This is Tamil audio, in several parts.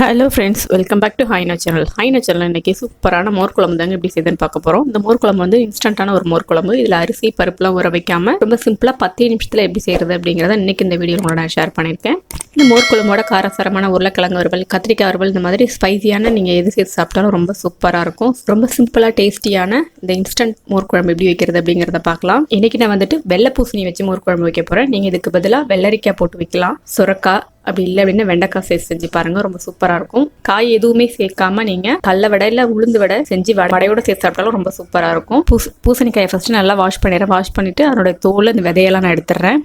Hello friends, welcome back to ஹைனோ சேனல். ஹைனோ சேனல் இன்றைக்கி சூப்பரான மோர் குழம்பு தாங்க எப்படி செய்யுதுன்னு பார்க்க போகிறோம். இந்த மோர் குழம்பு வந்து இன்ஸ்டன்ட்டான ஒரு மோர் குழம்பு. இதில் அரிசி பருப்புலாம் ஊற வைக்காமல் ரொம்ப சிம்பிளாக 10 நிமிஷத்தில் எப்படி செய்கிறது அப்படிங்கிறத இன்றைக்கி இந்த வீடியோ உங்களோட நான் ஷேர் பண்ணியிருக்கேன். இந்த மோர் குழம்போட காரசாரமான உருளைக்கிழங்கு வறுவல், கத்திரிக்காய் வறுவல், இந்த மாதிரி ஸ்பைசியான நீங்கள் எது சேர்த்து சாப்பிட்டாலும் ரொம்ப சூப்பராக இருக்கும். ரொம்ப சிம்பிளாக டேஸ்டியான இந்த இன்ஸ்டன்ட் மோர் குழம்பு எப்படி வைக்கிறது அப்படிங்கிறத பார்க்கலாம். இன்றைக்கி நான் வந்துட்டு வெள்ளை பூசணி வச்சு மோர் குழம்பு வைக்க போகிறேன். நீங்கள் இதுக்கு பதிலாக வெள்ளரிக்காய் போட்டு வைக்கலாம், சுரக்காய், அப்படி இல்லை அப்படின்னா வெண்டைக்காய் சேர்த்து செஞ்சு பாருங்க, ரொம்ப சூப்பராக இருக்கும். காய் எதுவுமே சேர்க்காம நீங்கள் கடல வடை இல்லை உளுந்து வடை செஞ்சு வடையோட சேர்த்து சாப்பிட்டாலும் ரொம்ப சூப்பராக இருக்கும். பூசணிக்காயை ஃபர்ஸ்ட் நல்லா வாஷ் பண்ணிட்டு அதோட தோல் இந்த விதையெல்லாம் நான்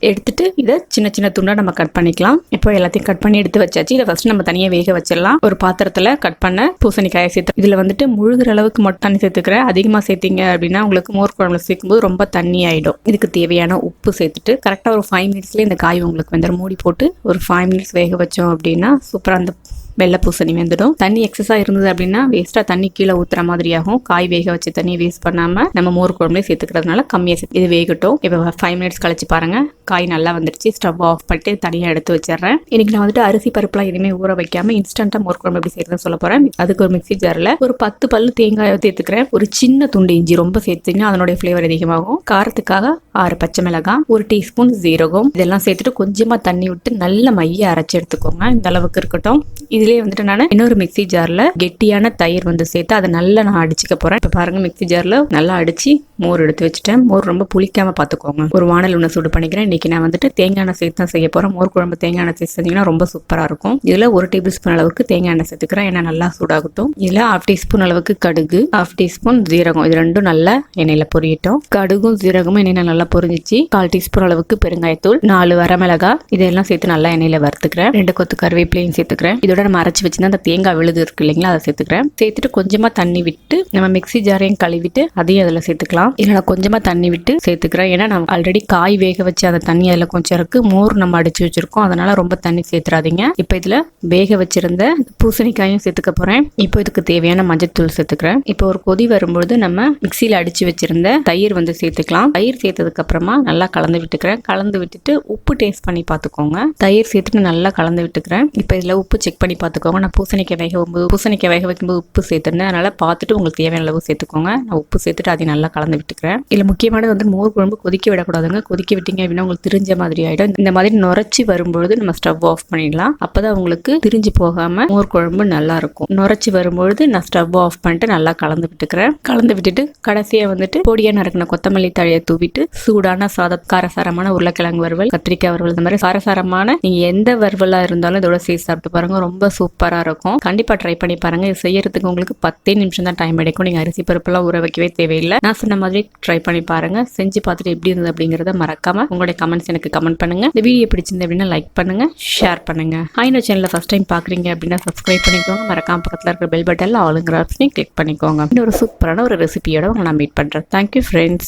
எடுத்துட்டு இதை சின்ன சின்ன துண்டா நம்ம கட் பண்ணிக்கலாம். இப்போ எல்லாத்தையும் கட் பண்ணி எடுத்து வச்சாச்சு. இதை ஃபர்ஸ்ட் நம்ம தனியாக வேக வச்சிடலாம். ஒரு பாத்திரத்தில் கட் பண்ண பூசணிக்காயை சேர்த்து இதில் வந்துட்டு முழுகிற அளவுக்கு மட்டும் தண்ணி சேர்த்துக்கிறேன். அதிகமாக சேர்த்திங்க அப்படின்னா உங்களுக்கு மோர் குழம்புல சேர்க்கும்போது ரொம்ப தண்ணி ஆகிடும். இதுக்கு தேவையான உப்பு சேர்த்துட்டு கரெக்டாக ஒரு 5 மினிட்ஸ்லேயே இந்த காய் உங்களுக்கு வந்து மூடி போட்டு ஒரு 5 மினிட்ஸ் வேக வச்சோம் அப்படின்னா சூப்பராக அந்த வெள்ளை பூசணி வெந்துடும். தண்ணி எக்ஸஸாக இருந்தது அப்படின்னா வேஸ்ட்டாக தண்ணி கீழே ஊற்றுற மாதிரி ஆகும். காய் வேக வச்சு தண்ணியை வேஸ்ட் பண்ணாமல் நம்ம மோர் குழம்புலேயே சேர்த்துக்கிறதுனால கம்மியாக சேர்த்து இது வேகட்டும். இப்போ 5 மினிட்ஸ் கழிச்சு பாருங்கள், காய் நல்லா வந்துருச்சு. ஸ்டவ் ஆஃப் பண்ணிட்டு தனியாக எடுத்து வச்சிடுறேன். இன்னைக்கு நான் வந்துட்டு அரிசி பருப்புலாம் எதுவுமே ஊற வைக்காமல் இன்ஸ்டண்ட்டாக மோர் குழம்பு எப்படி செய்யறதுன்னு சொல்ல போகிறேன். அதுக்கு ஒரு மிக்ஸி ஜாரில் ஒரு 10 பல்லு தேங்காயை சேர்த்துக்கிறேன். ஒரு சின்ன துண்டு இஞ்சி, ரொம்ப சேர்த்துங்கன்னா அதனுடைய ஃப்ளேவர் அதிகமாகும். காரத்துக்காக 6 பச்சை மிளகாய், 1 டீஸ்பூன் ஜீரகம், இதெல்லாம் சேர்த்துட்டு கொஞ்சமாக தண்ணி விட்டு நல்ல மைய அரைச்சி எடுத்துக்கோங்க. இந்த அளவுக்கு இருக்கட்டும். இதுலேயே வந்துட்டு நான் இன்னொரு மிக்ஸி ஜாரில் கெட்டியான தயிர் வந்து சேர்த்து அதை நல்லா நான் அடிச்சுக்க போகிறேன். இப்போ பாருங்கள், மிக்ஸி ஜாரில் நல்லா அடித்து மோர் எடுத்து வச்சுட்டேன். மோர் ரொம்ப புளிக்காமல் பார்த்துக்கோங்க. ஒரு வானல் ஒன்று சூடு பண்ணிக்கிறேன். இன்றைக்கி நான் வந்துட்டு தேங்காய் எண்ணெய் சேர்த்து தான் செய்ய போகிறேன். மோர் குழம்பு தேங்காய் எண்ணெய் சேர்த்து செஞ்சிங்கன்னா ரொம்ப சூப்பராக இருக்கும். இதில் 1 டேபிள் ஸ்பூன் அளவுக்கு தேங்காய் எண்ணெய் சேர்த்துக்கிறேன். எண்ணெய் நல்லா சூடாகட்டும். இதில் 1/2 டீஸ்பூன் அளவுக்கு கடுகு, 1/2 டீஸ்பூன் ஜீரகம், இது ரெண்டும் நல்லா எண்ணெயில் பொரியட்டும். கடுகும் ஜீரகமும் எண்ணெயில் நல்லா பொரிஞ்சிச்சு. 1/4 டீஸ்பூன் அளவுக்கு பெருங்காயத்தூள், 4 வரமிளகாய், இதெல்லாம் சேர்த்து நல்லா எண்ணெயில் வறுத்துக்கிறேன். 2 கொத்து கருவேப்பிலையும் சேர்த்துக்கிறேன். இதோட நம்ம அரைச்சி வச்சுன்னா அந்த தேங்காய் விழுது இருக்கு இல்லைங்களா, அதை சேர்த்துக்கிறேன். சேர்த்துட்டு கொஞ்சமாக தண்ணி விட்டு நம்ம மிக்ஸி ஜாரையும் கழுவிட்டு அதையும் அதில் சேர்த்துக்கலாம். இதில் நான் கொஞ்சமாக தண்ணி விட்டு சேர்த்துக்கிறேன். ஏன்னா நம்ம ஆல்ரெடி காய் வேக வச்சு அந்த தண்ணி அதில் கொஞ்சம் இருக்கு. மோர் நம்ம அடிச்சு வச்சிருக்கோம், அதனால ரொம்ப தண்ணி சேர்த்துறாதீங்க. இப்போ இதில் வேக வச்சிருந்த பூசணிக்காயும் சேர்த்துக்க போறேன். இப்போ இதுக்கு தேவையான மஞ்சத்தூள் சேர்த்துக்கிறேன். இப்போ ஒரு கொதி வரும்பொழுது நம்ம மிக்ஸியில் அடிச்சு வச்சிருந்த தயிர் வந்து சேர்த்துக்கலாம். தயிர் சேர்த்ததுக்கு அப்புறமா நல்லா கலந்து விட்டுக்கிறேன். கலந்து விட்டுட்டு உப்பு டேஸ்ட் பண்ணி பார்த்துக்கோங்க. தயிர் சேர்த்துட்டு நல்லா கலந்து விட்டுக்கிறேன். இப்போ இதில் உப்பு செக் பண்ணி பார்த்துக்கோங்க. நான் பூசணிக்காய் வேக வைக்கும்போது உப்பு சேர்த்துருந்தேன். அதனால பார்த்துட்டு உங்களுக்கு தேவையான அளவு சேர்த்துக்கோங்க. நான் உப்பு சேர்த்துட்டு அதை நல்லா கலந்து விட்டுக்கிறேன். இதில் முக்கியமானது வந்து மோர் குழம்பு கொதிக்க விடக்கூடாதுங்க. கொதிக்க விட்டீங்க அப்படின்னா உங்களுக்கு திரிஞ்ச மாதிரி ஆகிடும். இந்த மாதிரி நுரைச்சி வரும்பொழுது நம்ம ஸ்டவ் ஆஃப் பண்ணிடலாம். அப்போதான் உங்களுக்கு திரிஞ்சு போகாமல் மோர் குழம்பு நல்லா இருக்கும். நுரைச்சி வரும்பொழுது நான் ஸ்டவ் ஆஃப் பண்ணிட்டு நல்லா கலந்து விட்டுக்கிறேன். கலந்து விட்டுட்டு கடைசியாக வந்துட்டு பொடியாக நறுக்கின கொத்தமல்லி தழையை தூவிட்டு சூடான காரசாரமான உருளைக்கிழங்கு வறுவல், கத்திரிக்காய் வறுவல், இந்த மாதிரி காரசாரமான நீங்கள் எந்த வறுவலாக இருந்தாலும் இதோட சேர்த்து சாப்பிட்டு பாருங்க, ரொம்ப சூப்பராக இருக்கும். கண்டிப்பாக ட்ரை பண்ணி பாருங்க. இது செய்யறதுக்கு உங்களுக்கு 10 நிமிஷம் தான் டைம் எடுக்கும். நீங்கள் அரிசி பருப்பெல்லாம் ஊற வைக்கவே தேவையில்லை. நான் சொன்ன மாதிரி ட்ரை பண்ணி பாருங்க. செஞ்சு பார்த்துட்டு எப்படி இருந்தது அப்படிங்கிறத மறக்காம உங்களுடைய கமெண்ட்ஸ் எனக்கு கமெண்ட் பண்ணுங்க. இந்த வீடியோ பிடிச்சிருந்து அப்படின்னா லைக் பண்ணுங்க, ஷேர் பண்ணுங்க. ஹைனோ சேனலை ஃபர்ஸ்ட் டைம் பார்க்குறீங்க அப்படின்னா சப்ஸ்கிரைப் பண்ணிக்கோங்க. மறக்காம பக்கத்தில் இருக்கிற பெல் பட்டன்ல ஆளுங்கிற ஆப்ஷனை கிளிக் பண்ணிக்கோங்க. இன்னொரு சூப்பரான ஒரு ரெசிபியோட உங்களை நான் மீட் பண்றேன். Thank you friends.